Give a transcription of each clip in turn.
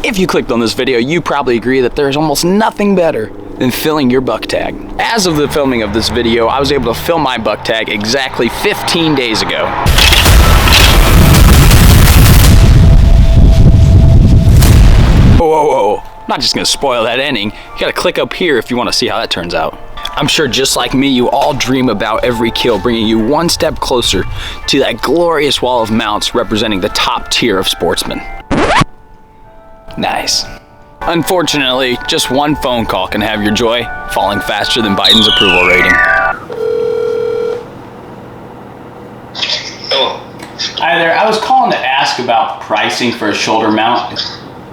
If you clicked on this video, you probably agree that there's almost nothing better than filling your buck tag. As of the filming of this video, I was able to fill my buck tag exactly 15 days ago. Whoa. Not just gonna spoil that ending. You gotta click up here if you wanna see how that turns out. I'm sure just like me, you all dream about every kill bringing you one step closer to that glorious wall of mounts representing the top tier of sportsmen. Nice. Unfortunately, just one phone call can have your joy falling faster than Biden's approval rating. Hello. Hi there, I was calling to ask about pricing for a shoulder mount.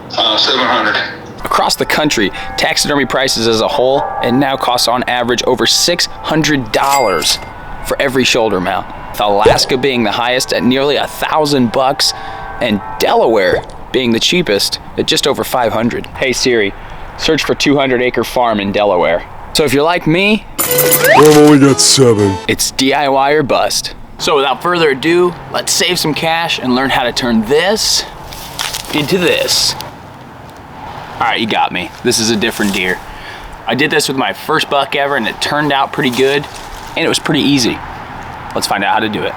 700. Across the country, taxidermy prices as a whole, it now costs on average over $600 for every shoulder mount. With Alaska being the highest at nearly $1,000 and Delaware being the cheapest at just over 500. Hey Siri, search for 200-acre farm in Delaware. So if you're like me, I've only got 7. it's DIY or bust. So without further ado, let's save some cash and learn how to turn this into this. All right, you got me. This is a different deer. I did this with my first buck ever and it turned out pretty good and it was pretty easy. Let's find out how to do it.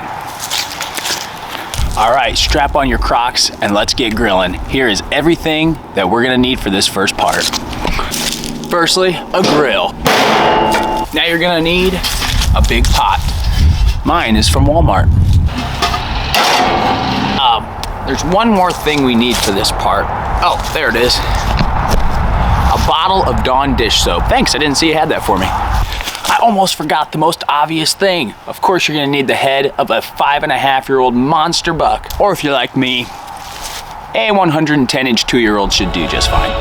All right, strap on your Crocs and let's get grilling. Here is everything that we're gonna need for this first part. Firstly, a grill. Now you're gonna need a big pot. Mine is from Walmart. There's one more thing we need for this part. Oh, there it is. A bottle of Dawn dish soap. Thanks, I didn't see you had that for me. I almost forgot the most obvious thing. Of course, you're gonna need the head of a 5.5-year-old monster buck. Or if you're like me, a 110-inch 2-year-old should do just fine.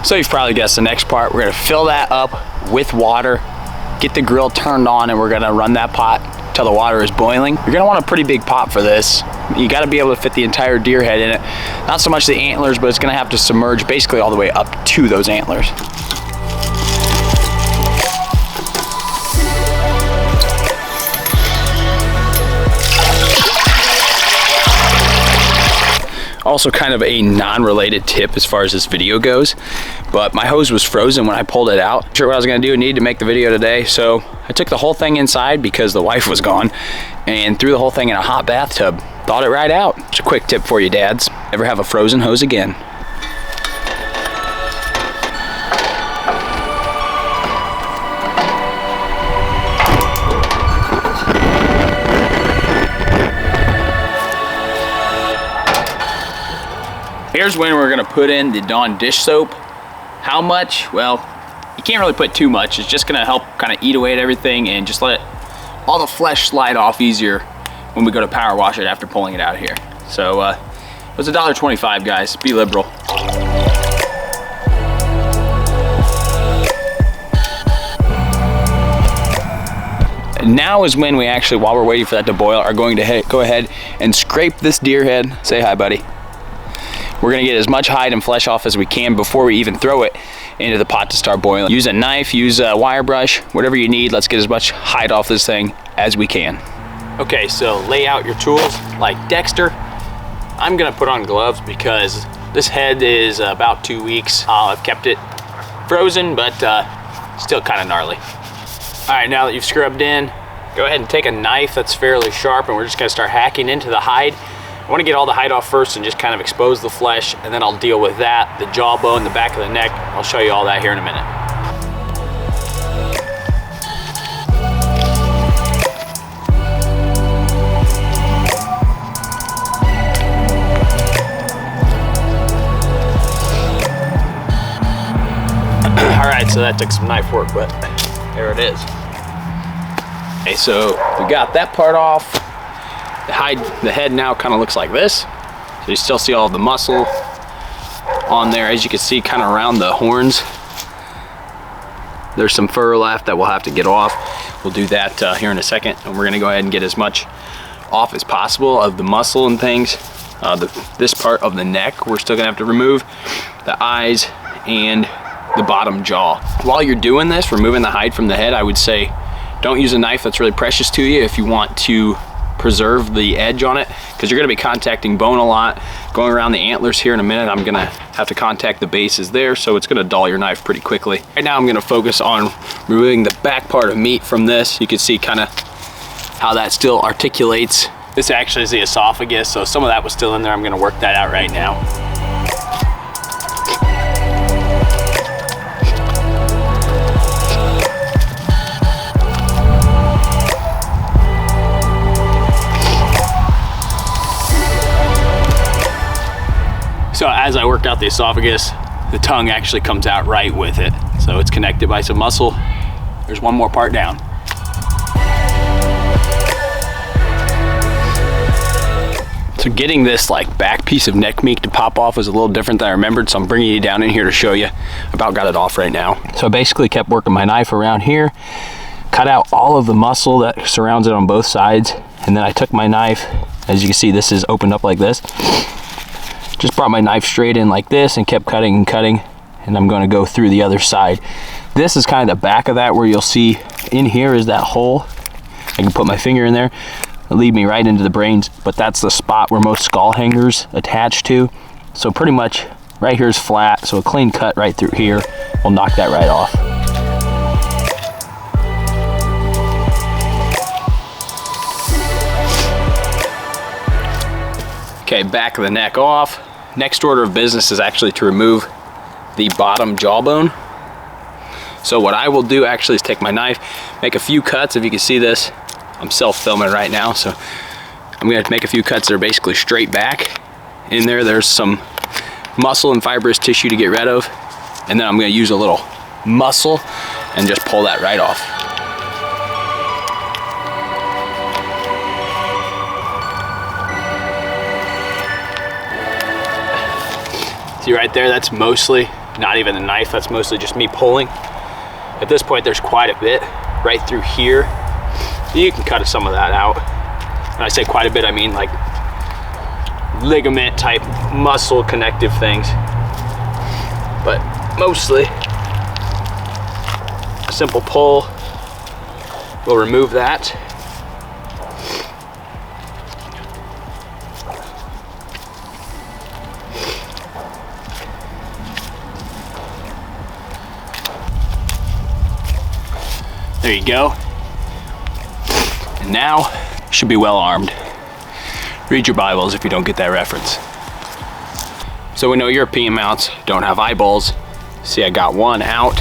So you've probably guessed the next part. We're gonna fill that up with water, get the grill turned on, and we're gonna run that pot till the water is boiling. You're gonna want a pretty big pot for this. You gotta be able to fit the entire deer head in it. Not so much the antlers, but it's gonna have to submerge basically all the way up to those antlers. Also kind of a non-related tip as far as this video goes, but my hose was frozen when I pulled it out. Not sure what I was gonna do, I needed to make the video today, so I took the whole thing inside because the wife was gone and threw the whole thing in a hot bathtub. Thawed it right out. It's a quick tip for you dads. Never have a frozen hose again. Here's when we're gonna put in the Dawn dish soap. How much? Well, you can't really put too much. It's just gonna help kind of eat away at everything and just let all the flesh slide off easier when we go to power wash it after pulling it out here. So it was $1.25, guys. Be liberal. And now is when we actually, while we're waiting for that to boil, are going to go ahead and scrape this deer head. Say hi, buddy. We're gonna get as much hide and flesh off as we can before we even throw it into the pot to start boiling. Use a knife, use a wire brush, whatever you need. Let's get as much hide off this thing as we can. Okay, so lay out your tools like Dexter. I'm gonna put on gloves because this head is about 2 weeks. I've kept it frozen, but still kind of gnarly. All right, now that you've scrubbed in, go ahead and take a knife that's fairly sharp and we're just gonna start hacking into the hide. I want to get all the hide off first and just kind of expose the flesh, and then I'll deal with that, the jawbone, the back of the neck. I'll show you all that here in a minute. All right, so that took some knife work, but there it is. Okay, so we got that part off. The head now kind of looks like this. So you still see all of the muscle on there. As you can see, kind of around the horns, there's some fur left that we'll have to get off. We'll do that here in a second, and we're gonna go ahead and get as much off as possible of the muscle and things. This part of the neck, we're still gonna have to remove the eyes and the bottom jaw. While you're doing this, removing the hide from the head, I would say Don't use a knife that's really precious to you if you want to preserve the edge on it, because you're going to be contacting bone a lot. Going around the antlers here in a minute, I'm going to have to contact the bases there, so it's going to dull your knife pretty quickly. Right now I'm going to focus on removing the back part of meat from this. You can see kind of how that still articulates. This actually is the esophagus, so some of that was still in there. I'm going to work that out right now. So as I work out the esophagus, the tongue actually comes out right with it. So it's connected by some muscle. There's one more part down. So getting this like back piece of neck meat to pop off was a little different than I remembered, so I'm bringing you down in here to show you. About got it off right now. So I basically kept working my knife around here, cut out all of the muscle that surrounds it on both sides, and then I took my knife, as you can see this is opened up like this, just brought my knife straight in like this and kept cutting and cutting, and I'm going to go through the other side. This is kind of the back of that, where you'll see in here is that hole. I can put my finger in there. It'll lead me right into the brains, but that's the spot where most skull hangers attach to. So pretty much right here is flat, so a clean cut right through here will knock that right off. Okay, back of the neck off. Next order of business is actually to remove the bottom jawbone. So what I will do actually is take my knife, make a few cuts. If you can see this, I'm self-filming right now, so I'm gonna make a few cuts that are basically straight back. In there, there's some muscle and fibrous tissue to get rid of, and then I'm gonna use a little muscle and just pull that right off. See right there, that's mostly not even a knife, that's mostly just me pulling. At this point, there's quite a bit right through here. You can cut some of that out. When I say quite a bit, I mean like ligament type muscle connective things. But mostly, a simple pull will remove that. There you go. And now, you should be well armed. Read your Bibles if you don't get that reference. So we know European mounts don't have eyeballs. See, I got one out,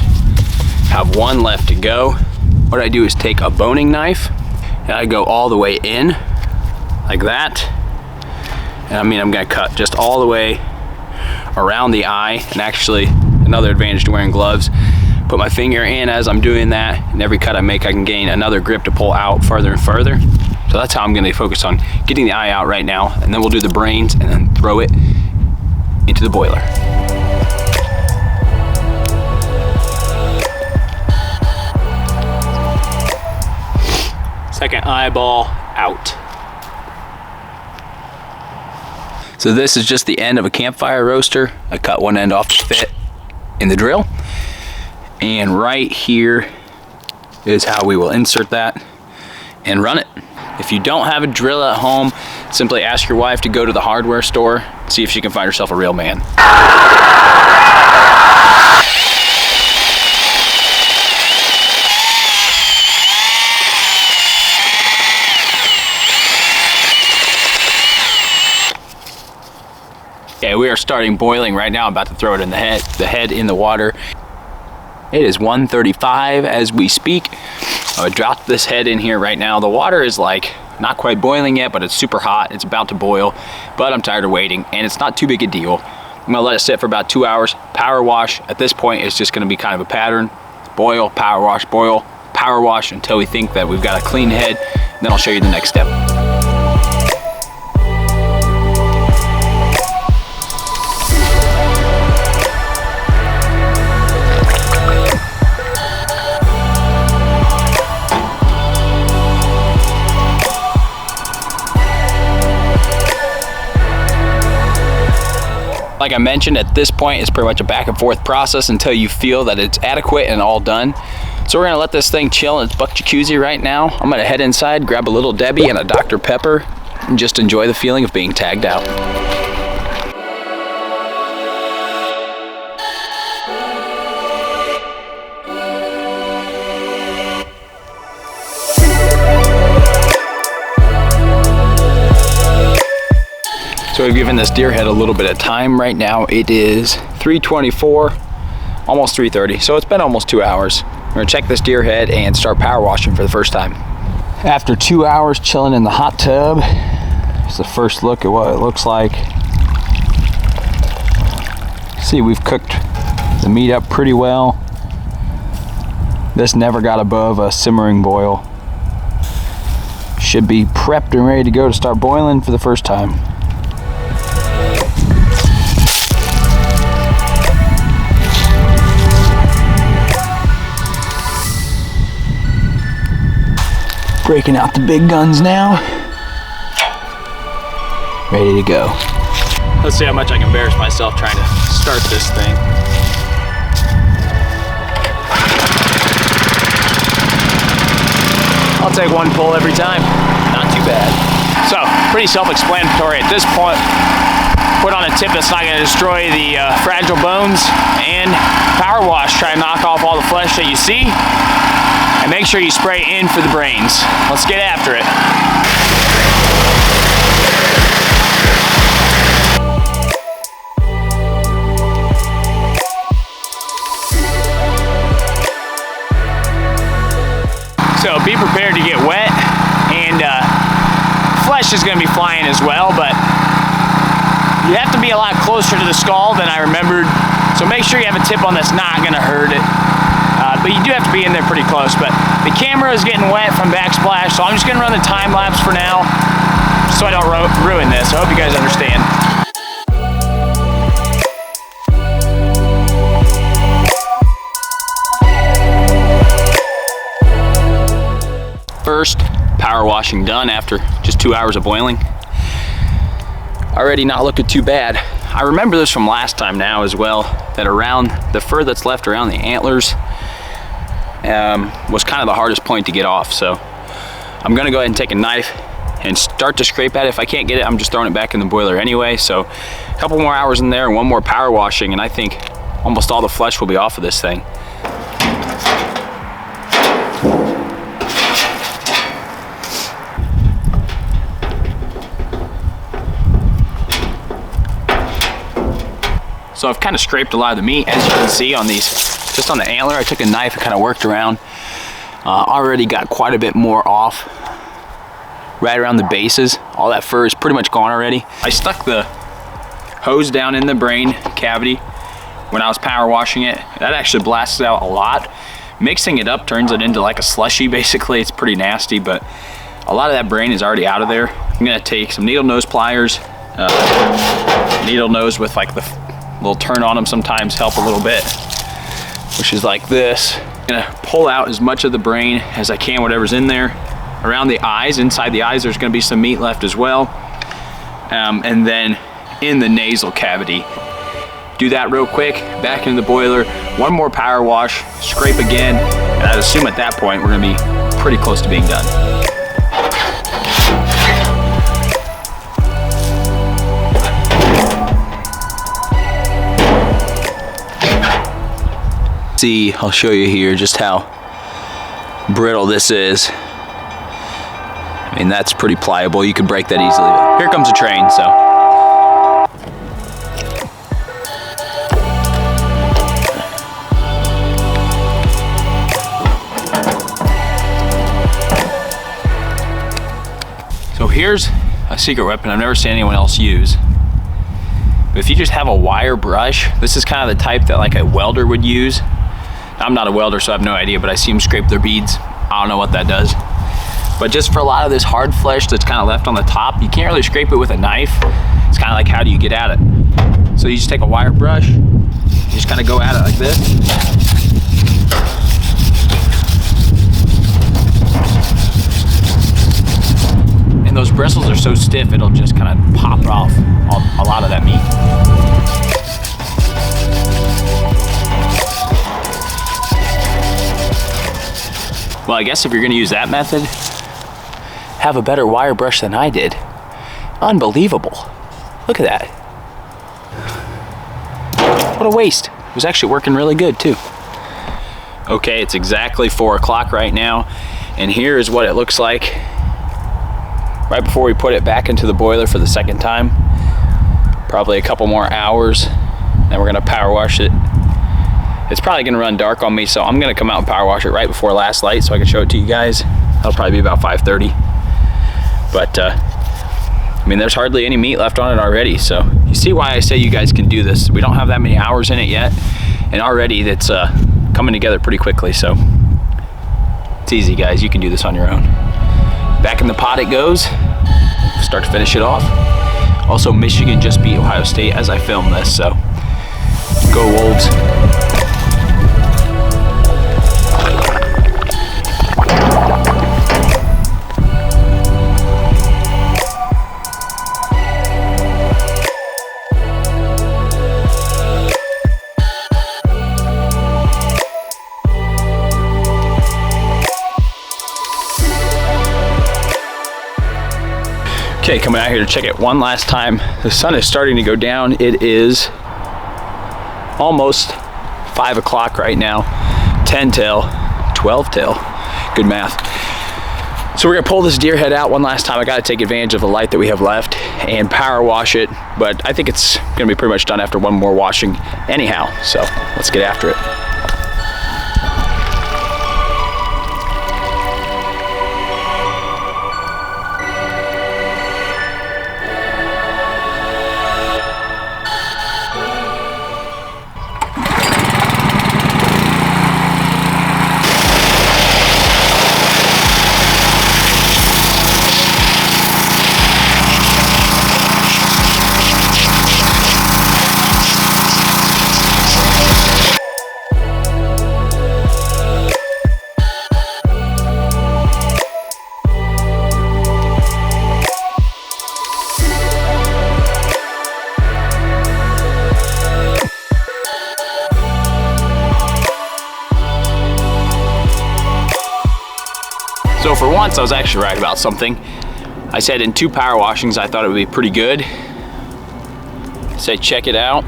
have one left to go. What I do is take a boning knife, and I go all the way in, like that. And I mean, I'm gonna cut just all the way around the eye, and actually, another advantage to wearing gloves, put my finger in as I'm doing that, and every cut I make I can gain another grip to pull out further and further. So that's how I'm going to focus on getting the eye out right now, and then we'll do the brains and then throw it into the boiler. Second eyeball out. So this is just the end of a campfire roaster. I cut one end off to fit in the drill. And right here is how we will insert that and run it. If you don't have a drill at home, simply ask your wife to go to the hardware store, see if she can find herself a real man. Okay, we are starting boiling right now. I'm about to throw it in the head in the water. It is 1:35 as we speak. I would drop this head in here right now. The water is like not quite boiling yet, but it's super hot. It's about to boil, but I'm tired of waiting, and it's not too big a deal. I'm gonna let it sit for about 2 hours. Power wash. At this point, it's just gonna be kind of a pattern. Boil, power wash until we think that we've got a clean head. Then I'll show you the next step. Like I mentioned, at this point, it's pretty much a back and forth process until you feel that it's adequate and all done. So we're gonna let this thing chill in its buck jacuzzi right now. I'm gonna head inside, grab a little Debbie and a Dr. Pepper, and just enjoy the feeling of being tagged out. So we've given this deer head a little bit of time. Right now it is 3:24, almost 3:30. So it's been almost 2 hours. We're gonna check this deer head and start power washing for the first time. After 2 hours chilling in the hot tub, it's the first look at what it looks like. See, we've cooked the meat up pretty well. This never got above a simmering boil. Should be prepped and ready to go to start boiling for the first time. Breaking out the big guns now. Ready to go. Let's see how much I can embarrass myself trying to start this thing. I'll take one pull every time. Not too bad. So, pretty self-explanatory at this point. Put on a tip that's not gonna destroy the fragile bones, and power wash. Try to knock off all the flesh that you see. And make sure you spray in for the brains. Let's get after it. So be prepared to get wet, and flesh is gonna be flying as well, but you have to be a lot closer to the skull than I remembered. So make sure you have a tip on that's not gonna hurt it. But you do have to be in there pretty close. But the camera is getting wet from backsplash, so I'm just gonna run the time lapse for now, so I don't ruin this. I hope you guys understand. First power washing done after just 2 hours of boiling. Already not looking too bad. I remember this from last time now as well, that around the fur that's left around the antlers was kind of the hardest point to get off. So I'm gonna go ahead and take a knife and start to scrape at it. If I can't get it, I'm just throwing it back in the boiler anyway. So a couple more hours in there and one more power washing, and I think almost all the flesh will be off of this thing. So I've kind of scraped a lot of the meat, as you can see on these, just on the antler. I took a knife and kind of worked around. Already got quite a bit more off right around the bases. All that fur is pretty much gone already. I stuck the hose down in the brain cavity when I was power washing it. That actually blasts out a lot. Mixing it up turns it into like a slushy basically. It's pretty nasty, but a lot of that brain is already out of there. I'm gonna take some needle nose pliers. Needle nose with like the little turn on them sometimes help a little bit, which is like this. I'm gonna pull out as much of the brain as I can, whatever's in there. Around the eyes, inside the eyes, there's gonna be some meat left as well. And then in the nasal cavity. Do that real quick, back into the boiler, one more power wash, scrape again, and I'd assume at that point we're gonna be pretty close to being done. See, I'll show you here just how brittle this is. I mean, that's pretty pliable. You could break that easily. But here comes a train, so. So here's a secret weapon I've never seen anyone else use. But if you just have a wire brush, this is kind of the type that like a welder would use. I'm not a welder, so I have no idea, but I see them scrape their beads. I don't know what that does. But just for a lot of this hard flesh that's kind of left on the top, you can't really scrape it with a knife. It's kind of like, how do you get at it? So you just take a wire brush, you just kind of go at it like this. And those bristles are so stiff, it'll just kind of pop off a lot of that meat. Well, I guess if you're gonna use that method, have a better wire brush than I did. Unbelievable. Look at that. What a waste. It was actually working really good too. Okay, it's exactly 4 o'clock right now, and here is what it looks like right before we put it back into the boiler for the second time. Probably a couple more hours, then we're gonna power wash it. It's probably gonna run dark on me, so I'm gonna come out and power wash it right before last light so I can show it to you guys. That'll probably be about 5:30. But I mean, there's hardly any meat left on it already, so you see why I say you guys can do this. We don't have that many hours in it yet, and already it's coming together pretty quickly, so it's easy, guys. You can do this on your own. Back in the pot it goes. Start to finish it off. Also, Michigan just beat Ohio State as I film this, so go Wolves. Okay, coming out here to check it one last time. The sun is starting to go down. It is almost 5 o'clock right now. 10 till, 12 till. Good math. So we're gonna pull this deer head out one last time. I gotta take advantage of the light that we have left and power wash it, but I think it's gonna be pretty much done after one more washing anyhow. So let's get after it. So for once, I was actually right about something. I said in 2 power washings, I thought it would be pretty good. So check it out.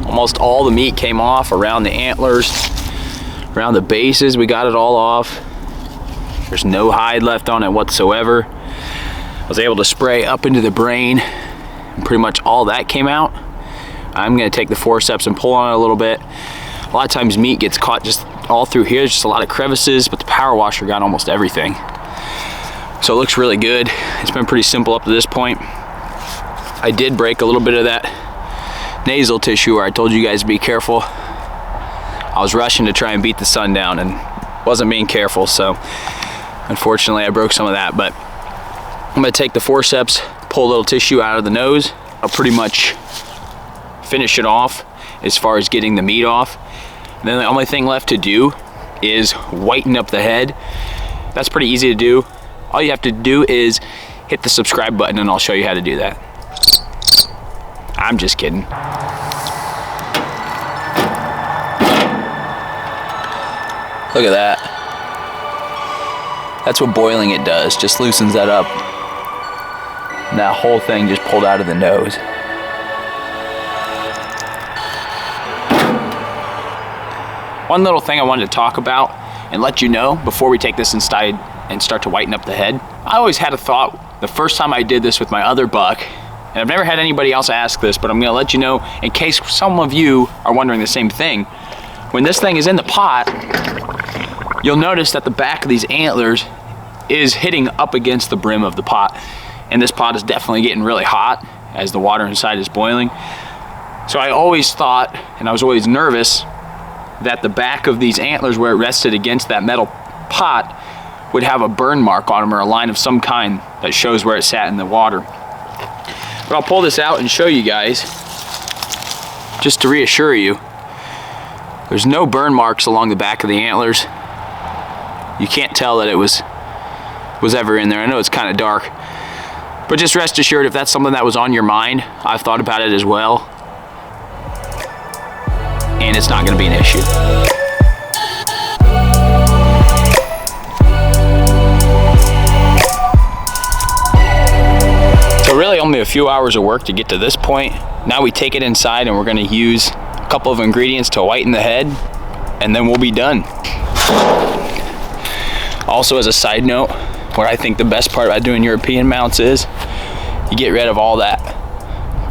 Almost all the meat came off around the antlers, around the bases. We got it all off. There's no hide left on it whatsoever. I was able to spray up into the brain, and pretty much all that came out. I'm gonna take the forceps and pull on it a little bit. A lot of times meat gets caught just all through here. There's just a lot of crevices, but the power washer got almost everything. So it looks really good. It's been pretty simple up to this point. I did break a little bit of that nasal tissue where I told you guys to be careful. I was rushing to try and beat the sun down and wasn't being careful, so unfortunately I broke some of that. But I'm gonna take the forceps, pull a little tissue out of the nose. I'll pretty much finish it off as far as getting the meat off. And then the only thing left to do is whiten up the head. That's pretty easy to do. All you have to do is hit the subscribe button and I'll show you how to do that. I'm just kidding. Look at that. That's what boiling it does, just loosens that up. And that whole thing just pulled out of the nose. One little thing I wanted to talk about and let you know before we take this inside and start to whiten up the head. I always had a thought the first time I did this with my other buck, and I've never had anybody else ask this, but I'm gonna let you know in case some of you are wondering the same thing. When this thing is in the pot, you'll notice that the back of these antlers is hitting up against the brim of the pot. And this pot is definitely getting really hot as the water inside is boiling. So I always thought, and I was always nervous, that the back of these antlers where it rested against that metal pot would have a burn mark on them or a line of some kind that shows where it sat in the water. But I'll pull this out and show you guys, just to reassure you. There's no burn marks along the back of the antlers. You can't tell that it was ever in there. I know it's kind of dark, but just rest assured, if that's something that was on your mind, I've thought about it as well, and it's not going to be an issue. a few hours of work to get to this point. Now we take it inside and we're gonna use a couple of ingredients to whiten the head, and then we'll be done. Also, as a side note, what I think the best part about doing European mounts is you get rid of all that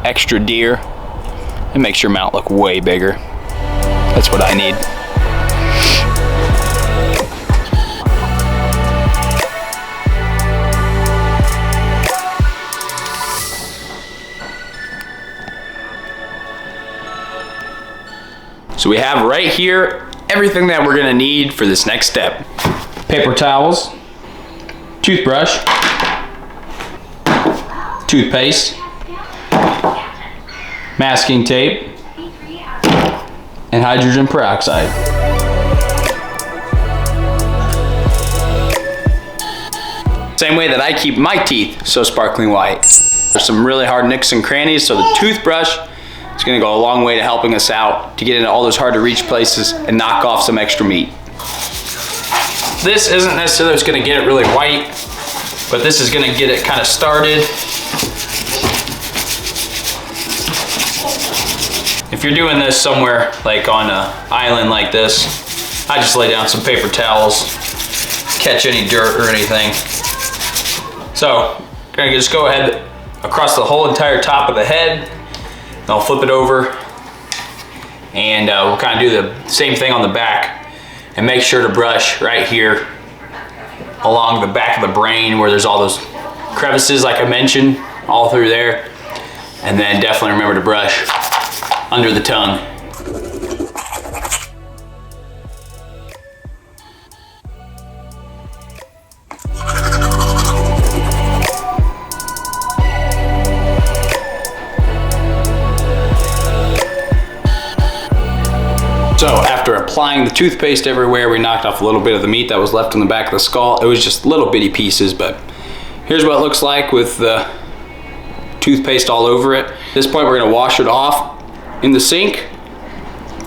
extra deer. It makes your mount look way bigger. That's what I need. So we have right here everything that we're gonna need for this next step. Paper towels, toothbrush, toothpaste, masking tape, and hydrogen peroxide. Same way that I keep my teeth so sparkling white. There's some really hard nicks and crannies, so the toothbrush is gonna go a long way to helping us out to get into all those hard to reach places and knock off some extra meat. This isn't necessarily what's gonna get it really white, but this is gonna get it kind of started. If you're doing this somewhere like on an island like this, I just lay down some paper towels, catch any dirt or anything. So, gonna just go ahead across the whole entire top of the head. I'll flip it over, and we'll kind of do the same thing on the back, and make sure to brush right here along the back of the brain where there's all those crevices like I mentioned, all through there. And then definitely remember to brush under the tongue. So after applying the toothpaste everywhere, we knocked off a little bit of the meat that was left on the back of the skull. It was just little bitty pieces, but here's what it looks like with the toothpaste all over it. At this point, we're gonna wash it off in the sink,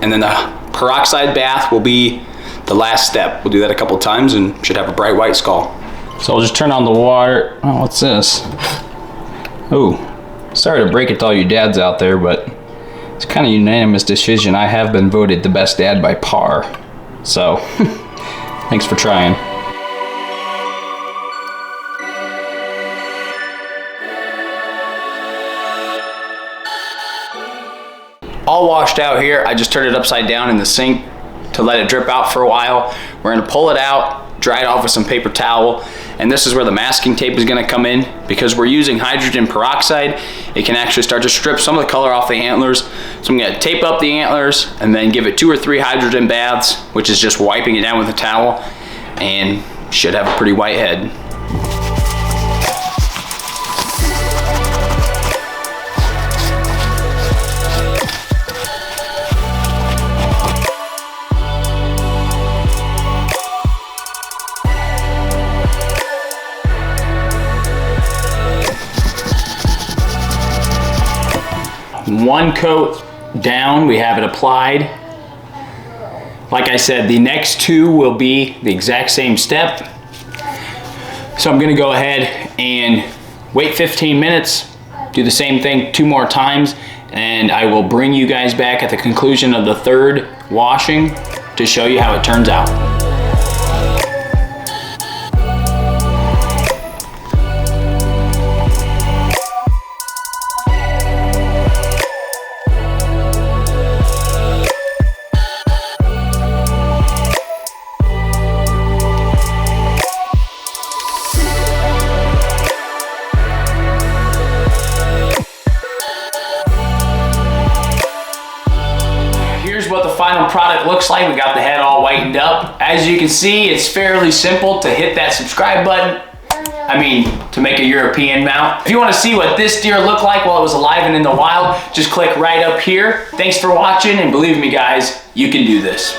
and then the peroxide bath will be the last step. We'll do that a couple times and should have a bright white skull. So I'll just turn on the water. Oh, what's this? Oh, sorry to break it to all you dads out there, but it's kind of unanimous decision. I have been voted the best dad by par. So, thanks for trying. All washed out here, I just turned it upside down in the sink to let it drip out for a while. We're gonna pull it out, dry it off with some paper towel, and this is where the masking tape is gonna come in. Because we're using hydrogen peroxide, it can actually start to strip some of the color off the antlers. So I'm gonna tape up the antlers and then give it 2 or 3 hydrogen baths, which is just wiping it down with a towel, and should have a pretty white head. One coat down, we have it applied. Like I said, the next 2 will be the exact same step. So I'm gonna go ahead and wait 15 minutes, do the same thing 2 more times, and I will bring you guys back at the conclusion of the 3rd washing to show you how it turns out. What the final product looks like. We got the head all whitened up. As you can see, it's fairly simple to hit that subscribe button. To make a European mount. If you want to see what this deer looked like while it was alive and in the wild, just click right up here. Thanks for watching, and believe me guys, you can do this.